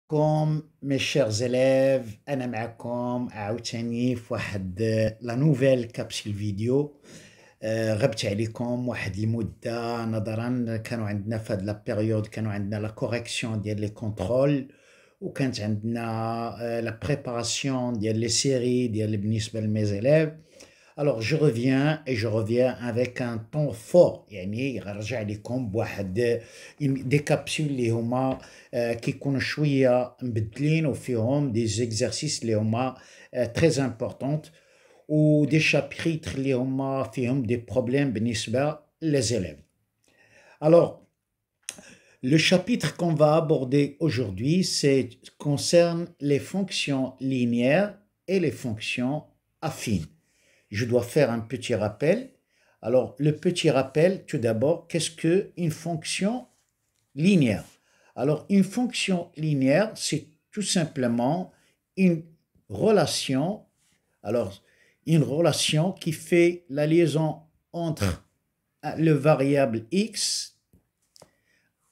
Comme mes chers élèves, أنا معكم عاوتاني في واحد لا نوفيل كابسول فيديو. غبت عليكم واحد المدة نظرا كانوا عندنا في هاد لا بيريود كانوا عندنا لا كوريكسيون ديال لي كونترول، وكانت عندنا لا بريباراسيون ديال لي سيري ديال بالنسبة لميزيليف. Alors je reviens et je reviens avec un ton fort يعني غنرجع لكم بواحد دي كابسول اللي هما كيكونوا شويه مبدلين وفيهم دي زيكزارسيس اللي هما تري امبورطونت ودي شابيتر اللي هما فيهم دي بروبليم بالنسبه للزيليف. Alors le chapitre qu'on va aborder aujourd'hui concerne les fonctions linéaires et les fonctions affines. Je dois faire un petit rappel. Alors, le petit rappel, tout d'abord, qu'est-ce qu'une fonction linéaire? Alors, une fonction linéaire, c'est tout simplement une relation, alors, une relation qui fait la liaison entre le variable x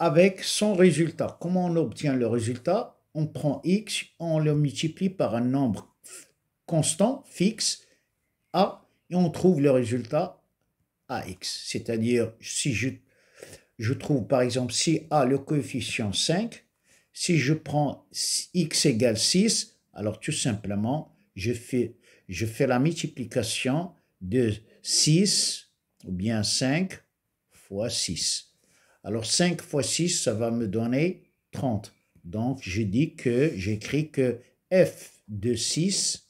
avec son résultat. Comment on obtient le résultat? On prend x, on le multiplie par un nombre constant, fixe, a, et on trouve le résultat ax. C'est-à-dire, si je trouve par exemple si a le coefficient 5, si je prends x égale 6, alors tout simplement, je fais la multiplication de 6 ou bien 5 fois 6. Alors 5 fois 6, ça va me donner 30. Donc j'écris que f de 6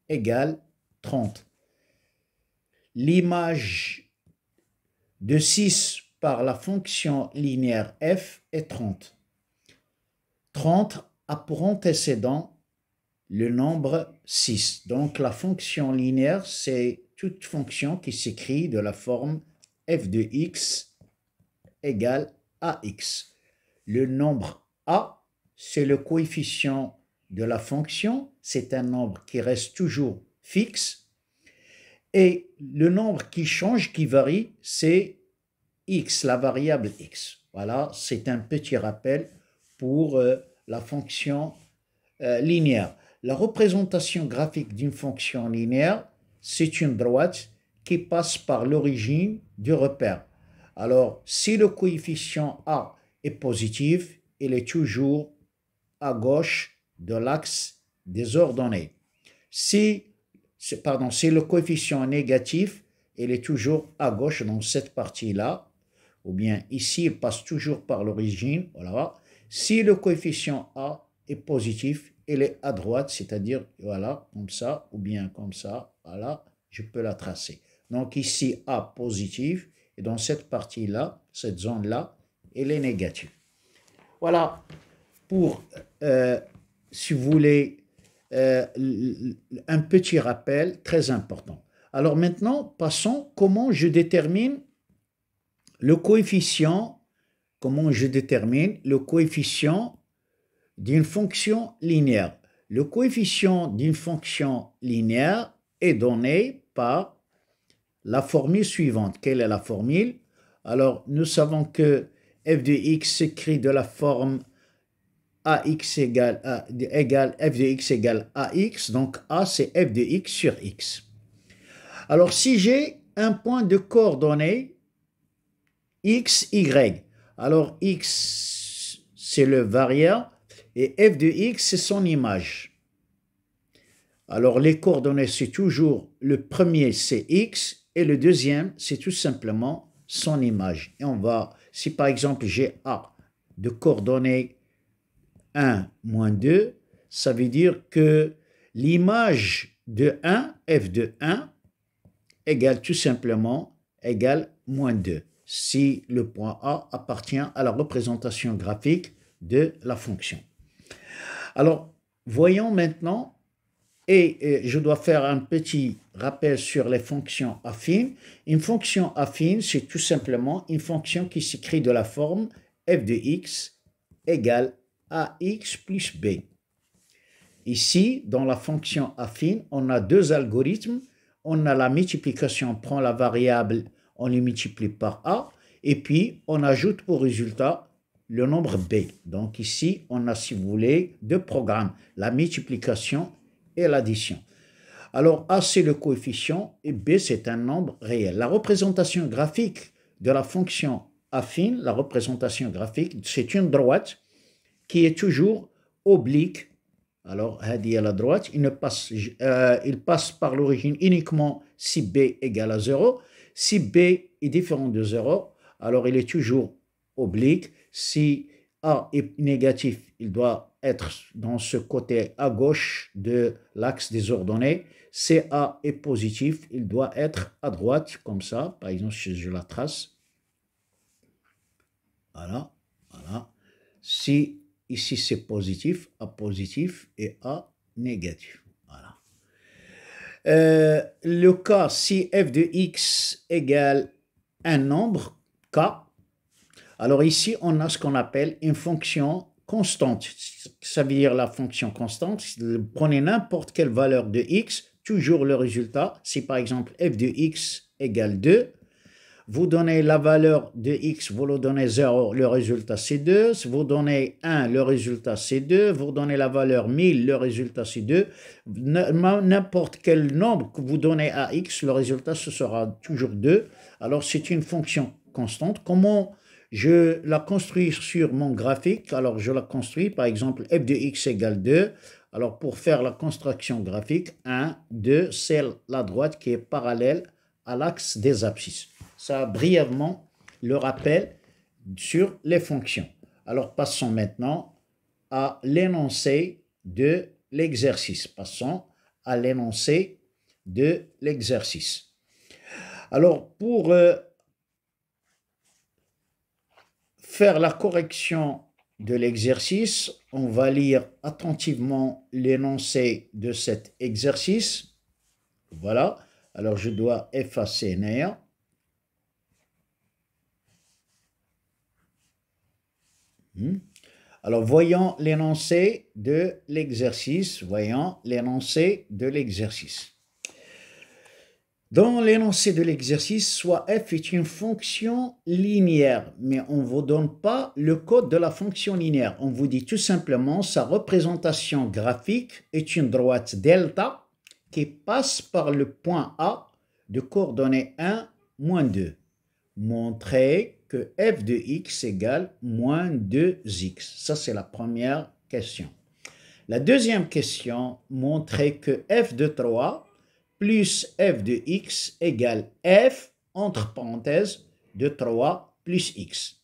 égale 30. L'image de 6 par la fonction linéaire f est 30. 30 a pour antécédent le nombre 6. Donc la fonction linéaire, c'est toute fonction qui s'écrit de la forme f de x égale ax. Le nombre a, c'est le coefficient de la fonction, c'est un nombre qui reste toujours fixe. Et le nombre qui change, qui varie, c'est x, la variable x. Voilà, c'est un petit rappel pour la fonction linéaire. La représentation graphique d'une fonction linéaire, c'est une droite qui passe par l'origine du repère. Alors, si le coefficient a est positif, il est toujours à gauche de l'axe des ordonnées. Si le coefficient est négatif, il est toujours à gauche dans cette partie-là, ou bien ici, il passe toujours par l'origine, voilà. Si le coefficient A est positif, il est à droite, c'est-à-dire, voilà, comme ça, ou bien comme ça, voilà, je peux la tracer. Donc ici, A positif, et dans cette partie-là, cette zone-là, elle est négative. Voilà, pour, si vous voulez, un petit rappel très important. Alors maintenant, passons comment je détermine le coefficient d'une fonction linéaire. Le coefficient d'une fonction linéaire est donné par la formule suivante. Quelle est la formule? Alors, nous savons que f de x s'écrit de la forme ax égale f de x égale ax, donc a c'est f de x sur x. Alors si j'ai un point de coordonnées x, y, alors x c'est le variable et f de x c'est son image. Alors les coordonnées c'est toujours, le premier c'est x et le deuxième c'est tout simplement son image. Et on va, si par exemple j'ai a de coordonnées 1, moins 2, ça veut dire que l'image de 1, f de 1, égale tout simplement, égale moins 2, si le point A appartient à la représentation graphique de la fonction. Alors, voyons maintenant, et je dois faire un petit rappel sur les fonctions affines. Une fonction affine, c'est tout simplement une fonction qui s'écrit de la forme f de x égale ax plus b. Ici, dans la fonction affine, on a deux algorithmes. On a la multiplication, on prend la variable, on les multiplie par a, et puis on ajoute au résultat le nombre b. Donc ici, on a, si vous voulez, deux programmes, la multiplication et l'addition. Alors a, c'est le coefficient et b, c'est un nombre réel. La représentation graphique de la fonction affine, la représentation graphique, c'est une droite qui est toujours oblique. Alors, hadi à la droite, il passe par l'origine uniquement si b égale à 0. Si b est différent de 0, alors il est toujours oblique. Si a est négatif, il doit être dans ce côté à gauche de l'axe des ordonnées. Si a est positif, il doit être à droite, comme ça. Par exemple, je la trace. Voilà, voilà. Si ici c'est positif, A positif et A négatif. Voilà. Le cas, si f de x égale un nombre, k, alors ici on a ce qu'on appelle une fonction constante. Ça veut dire la fonction constante, prenez n'importe quelle valeur de x, toujours le résultat, si par exemple f de x égale 2, vous donnez la valeur de x, vous le donnez 0, le résultat c'est 2. Si vous donnez 1, le résultat c'est 2. Vous donnez la valeur 1000, le résultat c'est 2. N'importe quel nombre que vous donnez à x, le résultat ce sera toujours 2. Alors c'est une fonction constante. Comment je la construis sur mon graphique? Alors je la construis, par exemple, f de x égale 2. Alors pour faire la construction graphique, 1, 2, c'est la droite qui est parallèle à l'axe des abscisses. Ça, brièvement, le rappel sur les fonctions. Alors, passons maintenant à l'énoncé de l'exercice. Passons à l'énoncé de l'exercice. Alors, pour faire la correction de l'exercice, on va lire attentivement l'énoncé de cet exercice. Voilà. Alors, je dois effacer Néa. Alors, voyons l'énoncé de l'exercice. Voyons l'énoncé de l'exercice. Dans l'énoncé de l'exercice, soit f est une fonction linéaire, mais on ne vous donne pas le code de la fonction linéaire. On vous dit tout simplement sa représentation graphique est une droite delta qui passe par le point A de coordonnées 1, moins 2. Montrer que f de x égale moins 2x. Ça, c'est la première question. La deuxième question, montrer que f de 3 plus f de x égale f, entre parenthèses, de 3 plus x.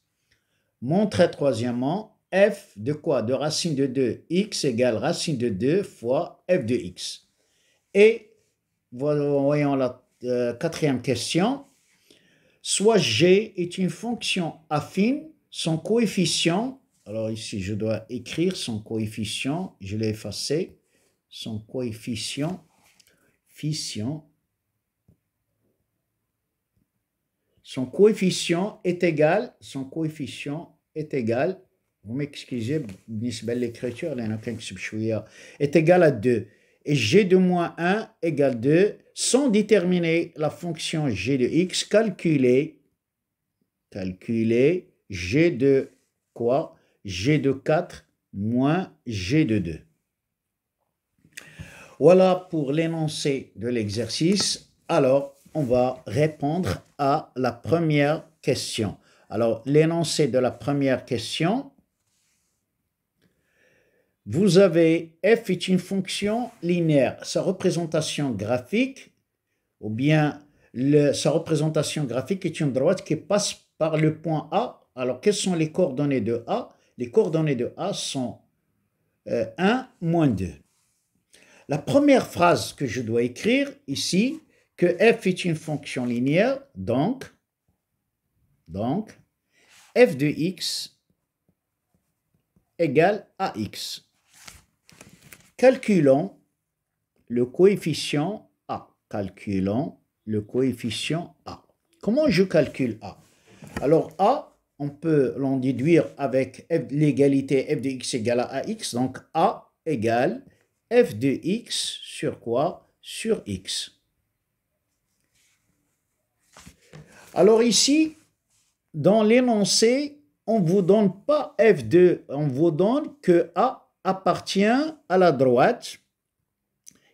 Montrer troisièmement, f de quoi? De racine de 2, x égale racine de 2 fois f de x. Et voyons la quatrième question. Soit g est une fonction affine, son coefficient, alors ici je dois écrire son coefficient, je l'ai effacé, son coefficient, son coefficient est égal, vous m'excusez, l'écriture, est égal à 2. Et g de moins 1 égale 2, sans déterminer la fonction g de x, calculer g de quoi? G de 4 moins g de 2. Voilà pour l'énoncé de l'exercice. Alors, on va répondre à la première question. Alors, l'énoncé de la première question, vous avez f est une fonction linéaire. Sa représentation graphique, ou bien sa représentation graphique est une droite qui passe par le point A. Alors, quelles sont les coordonnées de A? Les coordonnées de A sont 1, moins 2. La première phrase que je dois écrire ici, que f est une fonction linéaire, donc f de x égale à x. Calculons le coefficient A. Comment je calcule A? Alors A, on peut l'en déduire avec l'égalité f de x égale à ax. Donc A égale f de x sur quoi? Sur x. Alors ici, dans l'énoncé, on ne vous donne pas f2, on vous donne que A appartient à la droite,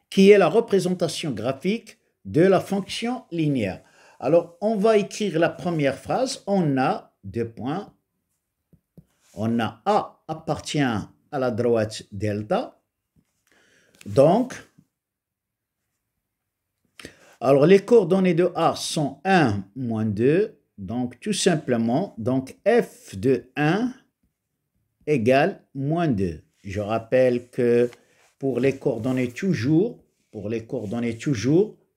qui est la représentation graphique de la fonction linéaire. Alors, on va écrire la première phrase. On a deux points. On a A appartient à la droite delta. Donc, alors les coordonnées de A sont 1, moins 2. Donc, tout simplement, donc f de 1 égale moins 2. Je rappelle que pour les coordonnées toujours,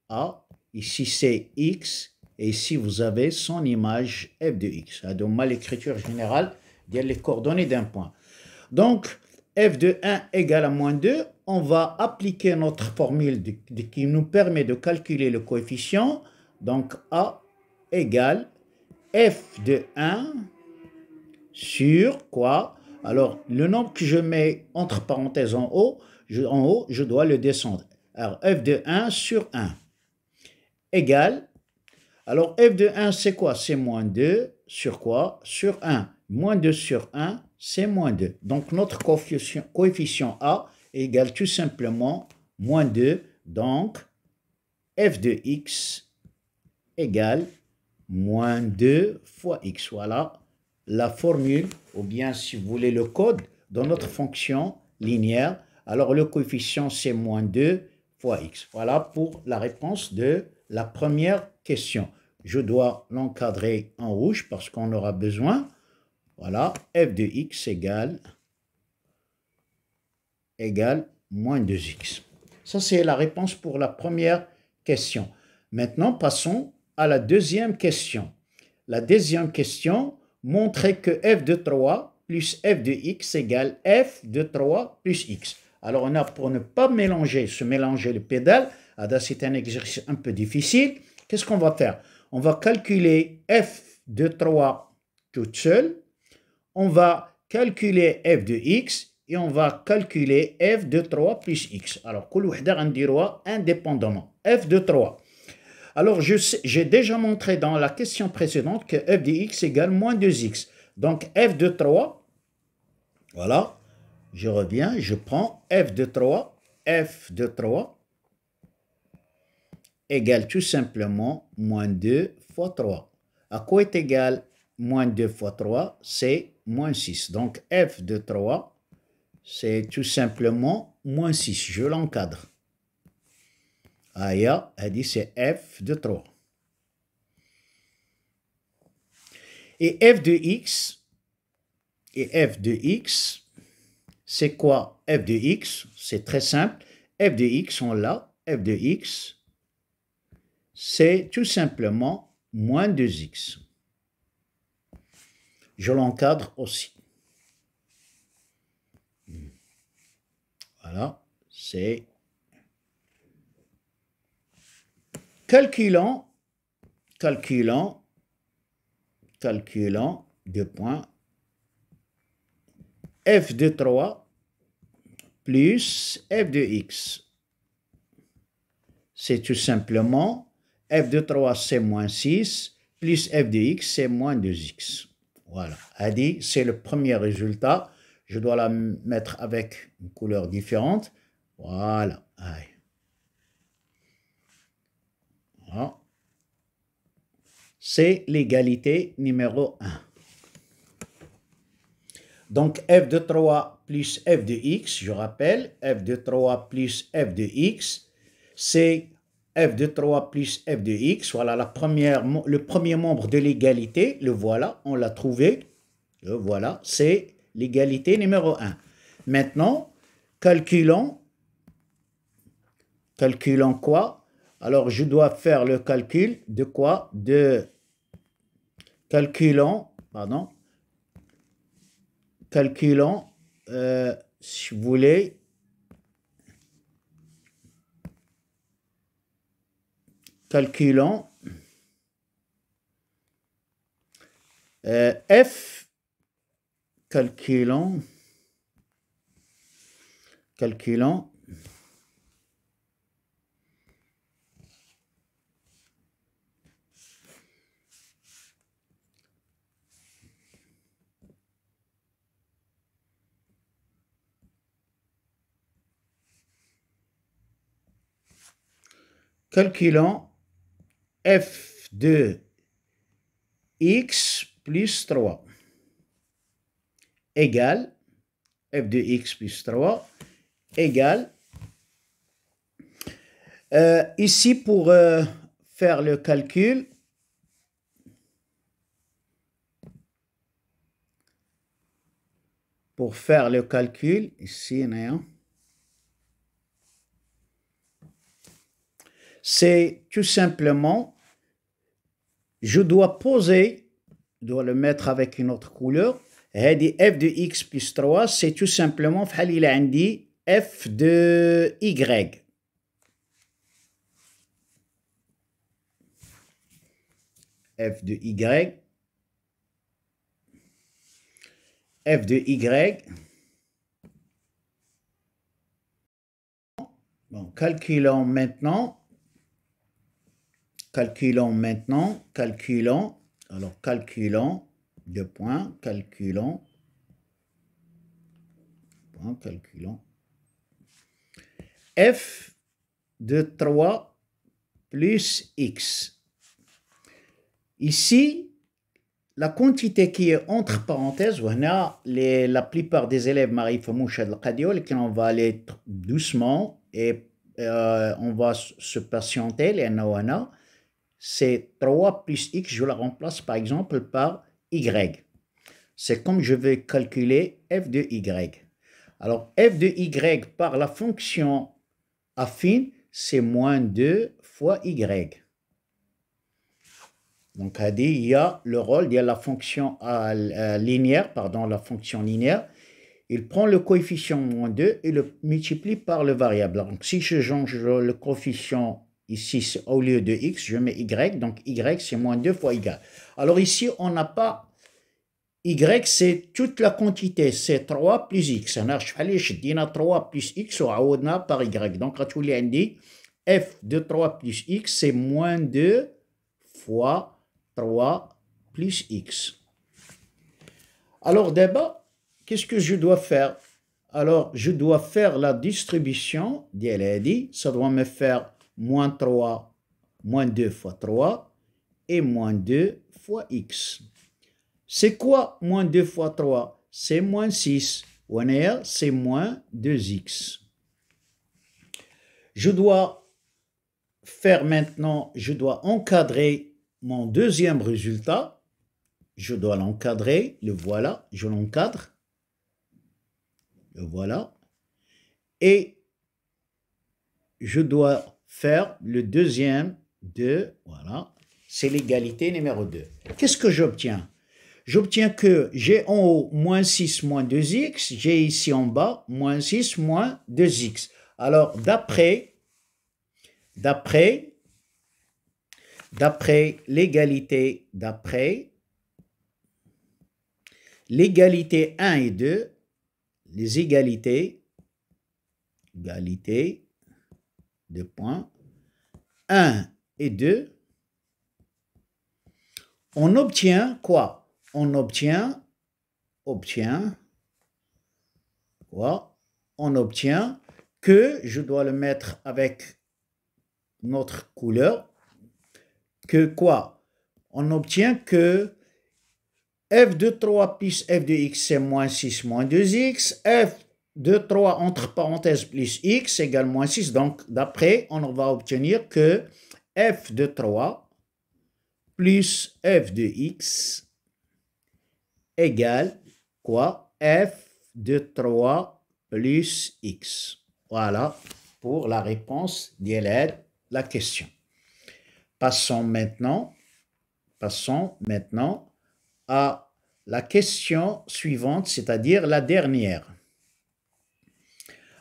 A, ici c'est X, et ici vous avez son image f de X. Donc, l'écriture générale des coordonnées d'un point. Donc, f de 1 égale à moins 2, on va appliquer notre formule qui nous permet de calculer le coefficient. Donc, A égale f de 1 sur quoi? Alors, le nombre que je mets entre parenthèses en haut, je dois le descendre. Alors, f de 1 sur 1 égale, alors f de 1 c'est quoi? C'est moins 2 sur quoi? Sur 1. Moins 2 sur 1, c'est moins 2. Donc, notre coefficient A égale tout simplement moins 2. Donc, f de x égale moins 2 fois x. Voilà la formule, ou bien si vous voulez le code, de notre fonction linéaire. Alors, le coefficient, c'est moins 2 fois x. Voilà pour la réponse de la première question. Je dois l'encadrer en rouge parce qu'on aura besoin. Voilà, f de x égale moins 2x. Ça, c'est la réponse pour la première question. Maintenant, passons à la deuxième question. La deuxième question montrait que f de 3 plus f de x égale f de 3 plus x. Alors, on a, pour ne pas se mélanger le pédale, c'est un exercice un peu difficile. Qu'est-ce qu'on va faire? On va calculer f de 3 toute seule. On va calculer f de x et on va calculer f de 3 plus x. Alors, كل وحدة غنديروها indépendamment. f de 3. Alors, j'ai déjà montré dans la question précédente que f de x égale moins 2x. Donc, f de 3, voilà, je reviens, je prends f de 3 égale tout simplement moins 2 fois 3. À quoi est égal moins 2 fois 3? C'est moins 6. Donc, f de 3, c'est tout simplement moins 6. Je l'encadre. Aya, elle dit c'est f de 3. Et f de x, c'est quoi f de x? C'est très simple. F de x, on l'a. F de x, c'est tout simplement moins 2x. Je l'encadre aussi. Voilà, c'est... Calculant, deux points, f de 3 plus f de x. C'est tout simplement f de 3, c'est moins 6, plus f de x, c'est moins 2x. Voilà, c'est le premier résultat. Je dois la mettre avec une couleur différente. Voilà. Voilà. C'est l'égalité numéro 1. Donc, f de 3 plus f de x, je rappelle, f de 3 plus f de x, c'est f de 3 plus f de x. Voilà le premier membre de l'égalité. Le voilà, on l'a trouvé. Le voilà, c'est l'égalité numéro 1. Maintenant, calculons quoi? Alors, je dois faire le calcul de quoi? Calculons, si vous voulez, calculons f, calculons Calculons f de x plus 3 égale f de x plus 3 égale ici pour faire le calcul, ici, c'est tout simplement, je dois le mettre avec une autre couleur. f de x plus 3, c'est tout simplement f de y. F de y. F de y. Bon, calculons maintenant. Alors, calculons, deux points, calculons. F de 3 plus x. Ici, la quantité qui est entre parenthèses, la plupart des élèves on va aller doucement et on va se patienter, c'est 3 plus x, je la remplace par exemple par y. C'est comme je vais calculer f de y. Alors, f de y par la fonction affine, c'est moins 2 fois y. Donc, il y a le rôle, il y a la fonction linéaire, la fonction linéaire. Il prend le coefficient moins 2 et le multiplie par le variable. Donc, si je change le coefficient ici, au lieu de x, je mets y. Donc, y, c'est moins 2 fois y. Alors, ici, on n'a pas y, c'est toute la quantité. C'est 3 plus x. Je dis 3 plus x par y. Donc, on dit f de 3 plus x, c'est moins 2 fois 3 plus x. Alors, d'abord, qu'est-ce que je dois faire? Alors, je dois faire la distribution, ça doit me faire moins 3, moins 2 fois 3 et moins 2 fois x. C'est quoi moins 2 fois 3? C'est moins 6. C'est moins 2x. Je dois faire maintenant, je dois encadrer mon deuxième résultat. Je dois l'encadrer, le voilà, je l'encadre. Le voilà. Et je dois faire le deuxième de, voilà, c'est l'égalité numéro 2. Qu'est-ce que j'obtiens? J'obtiens que j'ai en haut moins 6 moins 2x, j'ai ici en bas moins 6 moins 2x. Alors, d'après l'égalité, l'égalité 1 et 2, les égalités, deux points, 1 et 2, on obtient quoi? On obtient quoi? On obtient que, je dois le mettre avec notre couleur, que quoi? On obtient que f de 3 plus f de x, c'est moins 6 moins 2x, f de 3 entre parenthèses plus x égale moins 6. Donc, d'après, on va obtenir que f de 3 plus f de x égale quoi? F de 3 plus x. Voilà pour la réponse de la question. Passons maintenant à la question suivante, c'est-à-dire la dernière.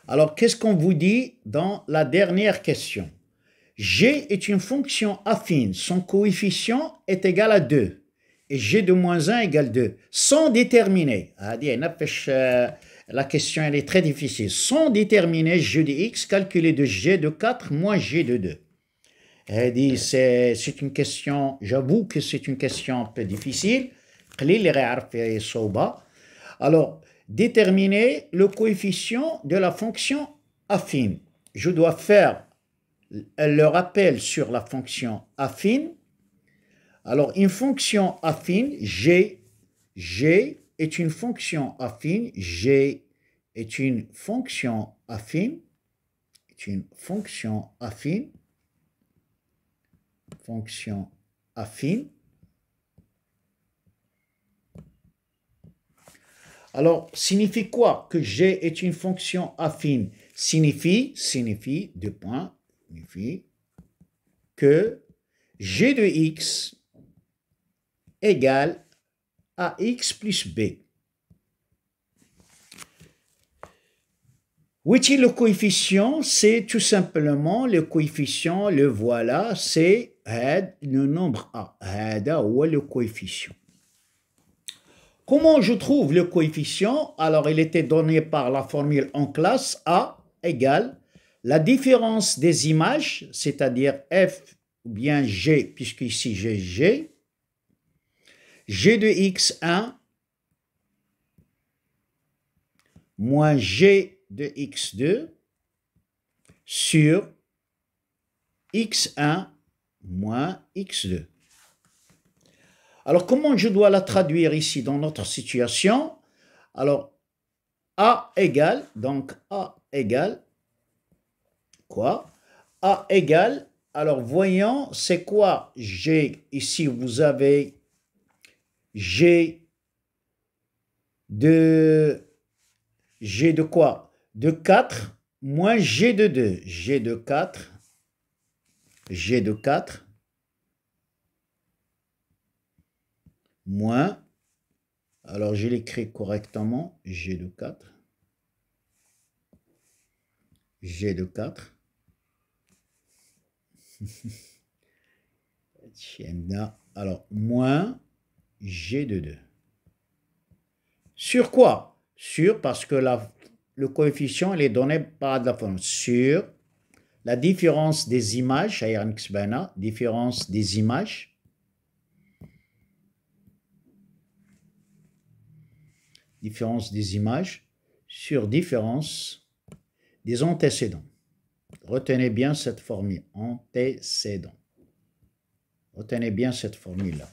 Alors, qu'est-ce qu'on vous dit dans la dernière question? G est une fonction affine, son coefficient est égal à 2 et G de moins 1 égale 2, sans déterminer. La question elle est très difficile. Sans déterminer G de x calculé de G de 4 moins G de 2. C'est une question, j'avoue que c'est une question un peu difficile. Alors, déterminer le coefficient de la fonction affine. Je dois faire le rappel sur la fonction affine. Alors, une fonction affine, G est une fonction affine, G est une fonction affine, fonction affine. Alors, signifie quoi que G est une fonction affine? Signifie que G de X égale AX plus B. Où est le coefficient? C'est tout simplement le coefficient, le voilà, c'est le nombre A. هذا هو le coefficient. Comment je trouve le coefficient? Alors, il était donné par la formule en classe. A égale la différence des images, c'est-à-dire F ou bien G, puisque ici j'ai G, G de X1 moins G de X2 sur X1 moins X2. Alors, comment je dois la traduire ici dans notre situation? Alors, A égale, donc A égale, quoi? A égale, alors voyons, c'est quoi G? Ici, vous avez G de quoi? De 4 moins G de 2. G de 4 moins, alors je l'écris correctement, G de 4, alors moins G de 2. Sur quoi? Sur, parce que le coefficient il est donné par la forme, sur la différence des images, différence des images, sur différence des antécédents. Retenez bien cette formule, antécédent. Retenez bien cette formule-là.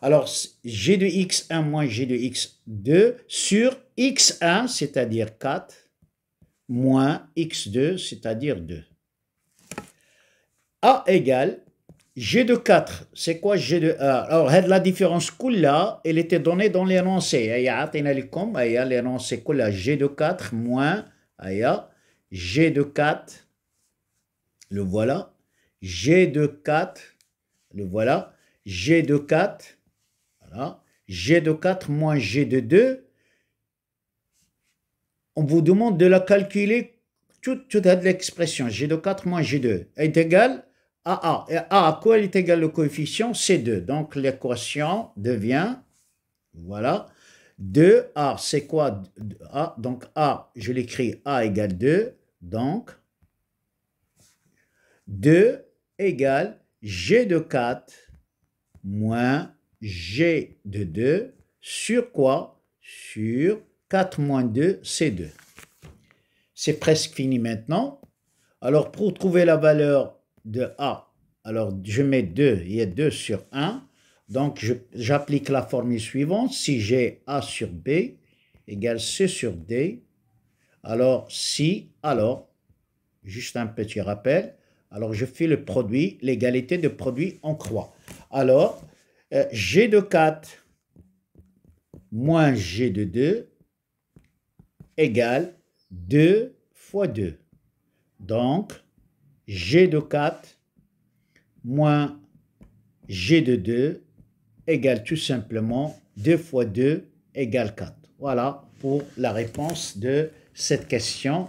Alors, G de X1 moins G de X2 sur X1, c'est-à-dire 4, moins X2, c'est-à-dire 2. A égale G de 4, c'est quoi G de A? Alors, la différence là, elle était donnée dans l'énoncé. L'énoncé G de 4 moins G de 4, le voilà. G de 4, le voilà. G de 4, voilà. G de 4 moins G de 2. On vous demande de la calculer toute l'expression. G de 4 moins G2 est égal à A. Et A à quoi est égal le coefficient? C'est 2. Donc l'équation devient, voilà, 2A. C'est quoi A? Donc A, je l'écris A égale 2. Donc 2 égale G de 4 moins G de 2 sur quoi? Sur 4 moins 2, c'est 2. C'est presque fini maintenant. Alors, pour trouver la valeur de A, alors je mets 2, il y a 2 sur 1. Donc, j'applique la formule suivante. Si j'ai A sur B égale C sur D, alors si, alors, juste un petit rappel, alors je fais le produit, l'égalité de produit en croix. Alors, G de 4 moins G de 2 égale 2 fois 2. Donc, G de 4 moins G de 2 égale tout simplement 2 fois 2 égale 4. Voilà pour la réponse de cette question.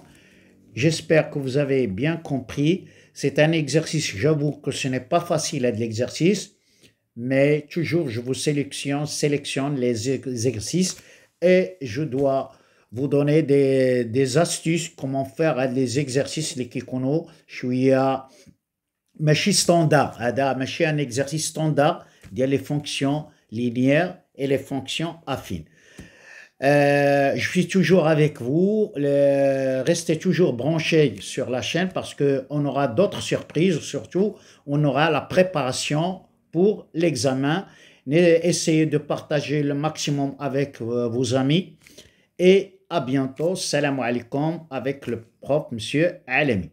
J'espère que vous avez bien compris. C'est un exercice, j'avoue que ce n'est pas facile à de l'exercice, mais toujours je vous sélectionne les exercices et je dois vous donner des astuces comment faire des exercices اللي كيكونوا شويه ماشي ستاندار. هذا ماشي un exercice standard ديال les fonctions linéaires et les fonctions affines. Je suis toujours avec vous. Restez toujours branchés sur la chaîne parce qu'on aura d'autres surprises. Surtout, on aura la préparation pour l'examen. Essayez de partager le maximum avec vos amis. Et à bientôt. Salam alaikum avec le prof Monsieur Alemi.